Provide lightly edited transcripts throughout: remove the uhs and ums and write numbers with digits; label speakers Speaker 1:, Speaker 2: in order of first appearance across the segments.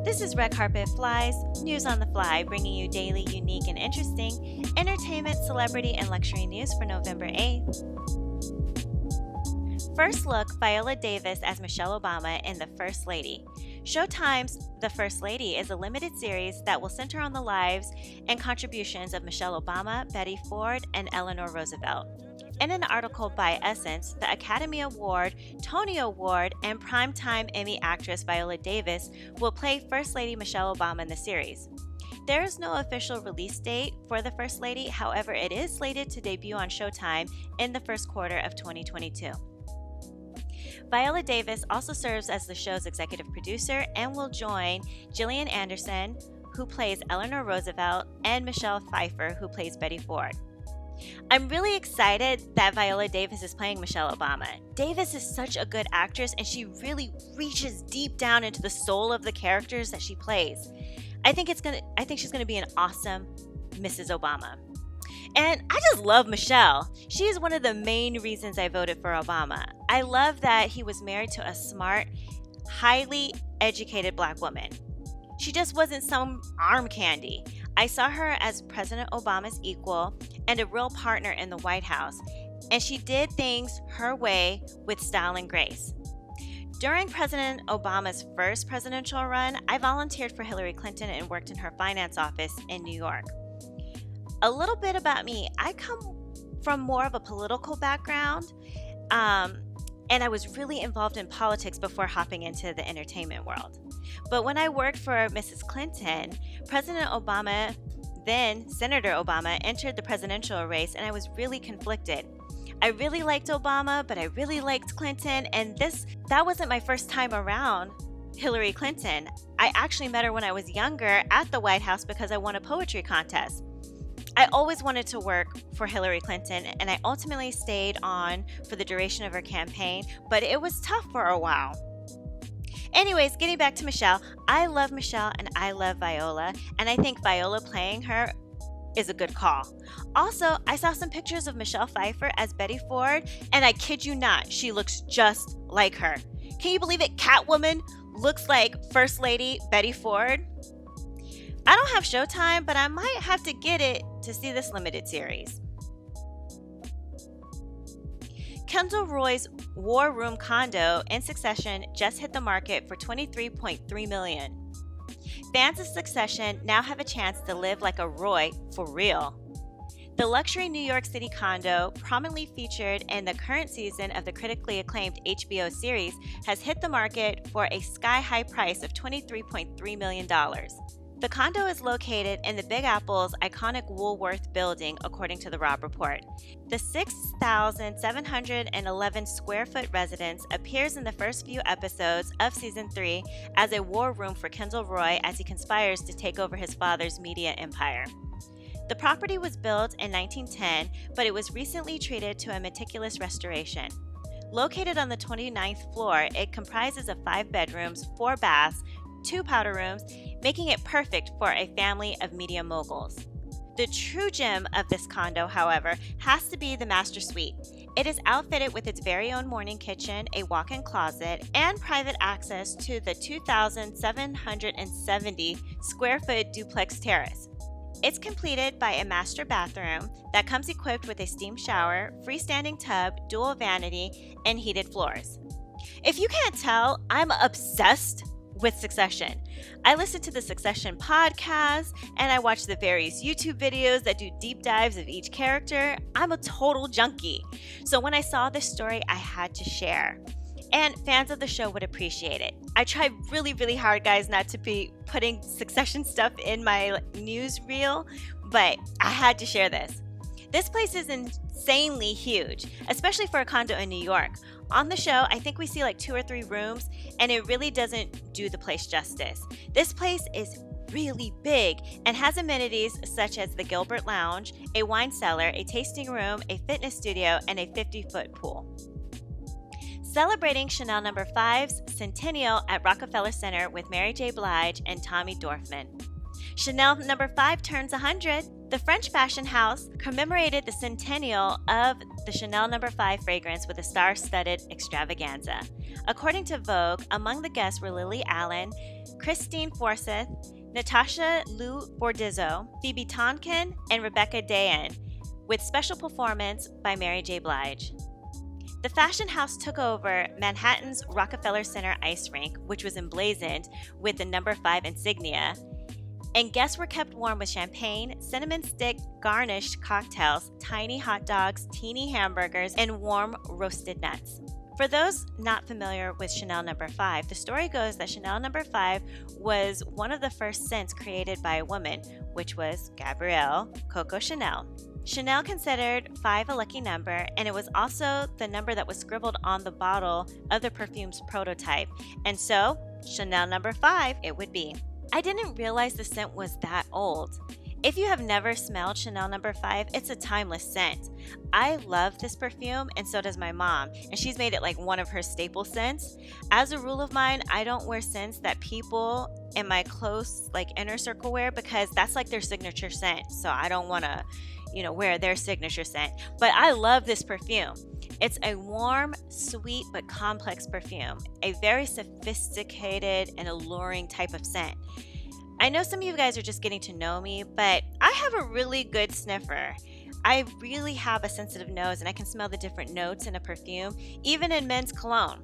Speaker 1: This is Red Carpet Flies, news on the fly, bringing you daily, unique, and interesting entertainment, celebrity, and luxury news for November 8th. First look, Viola Davis as Michelle Obama in The First Lady. Showtime's The First Lady is a limited series that will center on the lives and contributions of Michelle Obama, Betty Ford, and Eleanor Roosevelt. In an article by Essence, the Academy Award, Tony Award, and Primetime Emmy actress Viola Davis will play First Lady Michelle Obama in the series. There is no official release date for The First Lady, however, it is slated to debut on Showtime in the first quarter of 2022. Viola Davis also serves as the show's executive producer and will join Gillian Anderson, who plays Eleanor Roosevelt, and Michelle Pfeiffer, who plays Betty Ford. I'm really excited that Viola Davis is playing Michelle Obama. Davis is such a good actress and she really reaches deep down into the soul of the characters that she plays. I think she's gonna be an awesome Mrs. Obama. And I just love Michelle. She is one of the main reasons I voted for Obama. I love that he was married to a smart, highly educated Black woman. She just wasn't some arm candy. I saw her as President Obama's equal and a real partner in the White House, and she did things her way with style and grace. During President Obama's first presidential run, I volunteered for Hillary Clinton and worked in her finance office in New York. A little bit about me, I come from more of a political background, and I was really involved in politics before hopping into the entertainment world. But when I worked for Mrs. Clinton, President Obama, then Senator Obama, entered the presidential race, and I was really conflicted. I really liked Obama, but I really liked Clinton, and that wasn't my first time around Hillary Clinton. I actually met her when I was younger at the White House because I won a poetry contest. I always wanted to work for Hillary Clinton, and I ultimately stayed on for the duration of her campaign, but it was tough for a while. Anyways, getting back to Michelle, I love Michelle and I love Viola, and I think Viola playing her is a good call. Also, I saw some pictures of Michelle Pfeiffer as Betty Ford, and I kid you not, she looks just like her. Can you believe it? Catwoman looks like First Lady Betty Ford. I don't have Showtime, but I might have to get it to see this limited series. Kendall Roy's War Room condo in Succession just hit the market for $23.3 million. Fans of Succession now have a chance to live like a Roy for real. The luxury New York City condo, prominently featured in the current season of the critically acclaimed HBO series, has hit the market for a sky-high price of $23.3 million. The condo is located in the Big Apple's iconic Woolworth building, according to the Robb Report. The 6,711 square foot residence appears in the first few episodes of Season 3 as a war room for Kendall Roy as he conspires to take over his father's media empire. The property was built in 1910, but it was recently treated to a meticulous restoration. Located on the 29th floor, it comprises of 5 bedrooms, 4 baths, 2 powder rooms, making it perfect for a family of media moguls. The true gem of this condo, however, has to be the master suite. It is outfitted with its very own morning kitchen, a walk-in closet, and private access to the 2,770 square foot duplex terrace. It's completed by a master bathroom that comes equipped with a steam shower, freestanding tub, dual vanity, and heated floors. If you can't tell, I'm obsessed with Succession. I listen to the Succession podcast and I watch the various YouTube videos that do deep dives of each character. I'm a total junkie. So when I saw this story, I had to share. And fans of the show would appreciate it. I tried really, really hard, guys, not to be putting Succession stuff in my news reel, but I had to share this. This place is insanely huge, especially for a condo in New York. On the show, I think we see like 2 or 3 rooms, and it really doesn't do the place justice. This place is really big and has amenities such as the Gilbert Lounge, a wine cellar, a tasting room, a fitness studio, and a 50-foot pool. Celebrating Chanel No. 5's centennial at Rockefeller Center with Mary J. Blige and Tommy Dorfman. Chanel No. 5 turns 100. The French fashion house commemorated the centennial of the Chanel No. 5 fragrance with a star-studded extravaganza. According to Vogue, among the guests were Lily Allen, Christine Forsyth, Natasha Lou Bordizzo, Phoebe Tonkin, and Rebecca Dayan, with special performance by Mary J. Blige. The fashion house took over Manhattan's Rockefeller Center ice rink, which was emblazoned with the No. 5 insignia, and guests were kept warm with champagne, cinnamon stick garnished cocktails, tiny hot dogs, teeny hamburgers, and warm roasted nuts. For those not familiar with Chanel No. 5, the story goes that Chanel No. 5 was one of the first scents created by a woman, which was Gabrielle Coco Chanel. Chanel considered 5 a lucky number, and it was also the number that was scribbled on the bottle of the perfume's prototype, and so Chanel No. 5 it would be. I didn't realize the scent was that old. If you have never smelled Chanel No. 5, it's a timeless scent. I love this perfume, and so does my mom, and she's made it like one of her staple scents. As a rule of mine, I don't wear scents that people in my close inner circle wear, because that's like their signature scent, so I don't want to wear their signature scent. But I love this perfume. It's a warm, sweet, but complex perfume, a very sophisticated and alluring type of scent. I know some of you guys are just getting to know me, but I have a really good sniffer. I really have a sensitive nose, and I can smell the different notes in a perfume, even in men's cologne.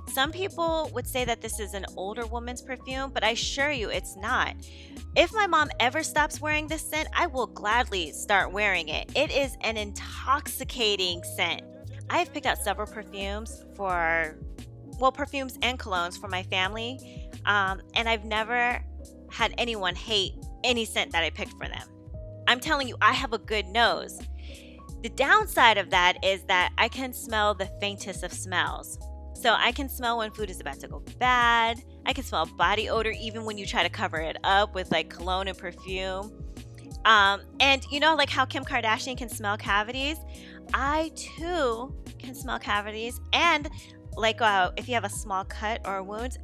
Speaker 1: Some people would say that this is an older woman's perfume, but I assure you it's not. If my mom ever stops wearing this scent, I will gladly start wearing it. It is an intoxicating scent. I have picked out several perfumes perfumes and colognes for my family, and I've never had anyone hate any scent that I picked for them. I'm telling you, I have a good nose. The downside of that is that I can smell the faintest of smells. So I can smell when food is about to go bad. I can smell body odor even when you try to cover it up with cologne and perfume. And how Kim Kardashian can smell cavities? I too can smell cavities. And if you have a small cut or a wound,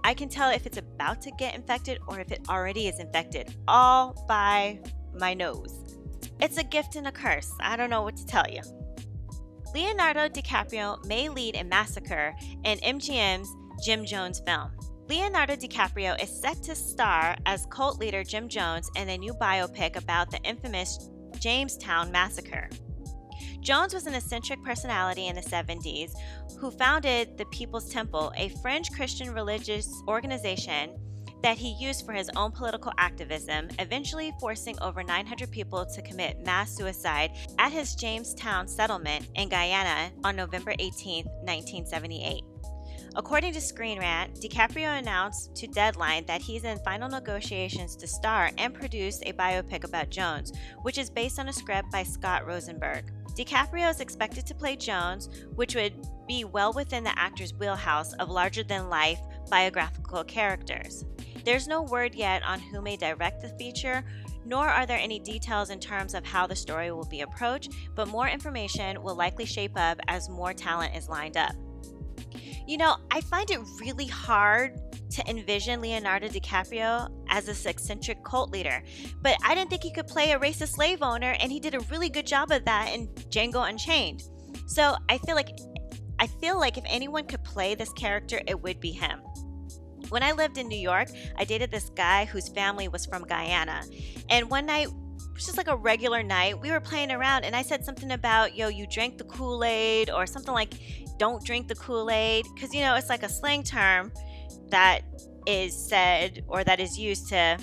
Speaker 1: I can tell if it's about to get infected or if it already is infected, all by my nose. It's a gift and a curse. I don't know what to tell you. Leonardo DiCaprio may lead a massacre in MGM's Jim Jones film. Leonardo DiCaprio is set to star as cult leader Jim Jones in a new biopic about the infamous Jamestown massacre. Jones was an eccentric personality in the 70s who founded the People's Temple, a French Christian religious organization that he used for his own political activism, eventually forcing over 900 people to commit mass suicide at his Jamestown settlement in Guyana on November 18, 1978. According to Screen Rant, DiCaprio announced to Deadline that he's in final negotiations to star and produce a biopic about Jones, which is based on a script by Scott Rosenberg. DiCaprio is expected to play Jones, which would be well within the actor's wheelhouse of larger-than-life biographical characters. There's no word yet on who may direct the feature, nor are there any details in terms of how the story will be approached, but more information will likely shape up as more talent is lined up. I find it really hard to envision Leonardo DiCaprio as this eccentric cult leader, but I didn't think he could play a racist slave owner, and he did a really good job of that in Django Unchained. So I feel like if anyone could play this character, it would be him. When I lived in New York, I dated this guy whose family was from Guyana, and one night, it was just like a regular night, we were playing around, and I said something about, you drank the Kool-Aid, or something like, don't drink the Kool-Aid, because it's like a slang term that is said or that is used to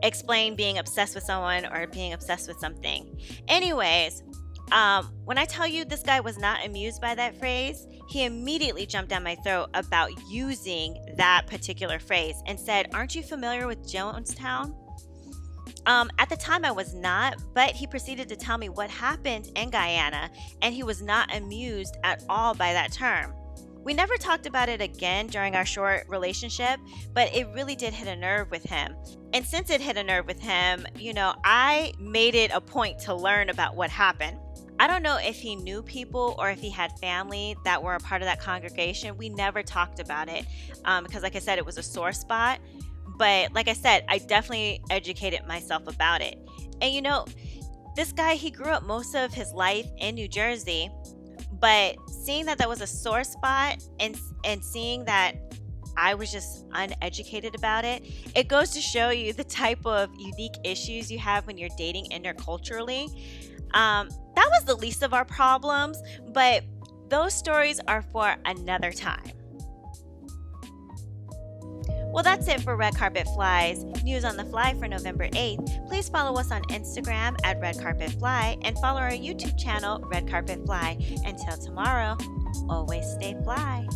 Speaker 1: explain being obsessed with someone or being obsessed with something. Anyways, when I tell you this guy was not amused by that phrase, he immediately jumped down my throat about using that particular phrase and said, "Aren't you familiar with Jonestown?" At the time I was not, but he proceeded to tell me what happened in Guyana, and he was not amused at all by that term. We never talked about it again during our short relationship, but it really did hit a nerve with him. And since it hit a nerve with him, I made it a point to learn about what happened. I don't know if he knew people or if he had family that were a part of that congregation. We never talked about it because, like I said, it was a sore spot. But like I said, I definitely educated myself about it. And This guy, he grew up most of his life in New Jersey, but seeing that that was a sore spot, and seeing that I was just uneducated about it, it goes to show you the type of unique issues you have when you're dating interculturally. That was the least of our problems, but those stories are for another time. Well, that's it for Red Carpet Fly's News on the Fly for November 8th. Please follow us on Instagram at Red Carpet Fly and follow our YouTube channel, Red Carpet Fly. Until tomorrow, always stay fly.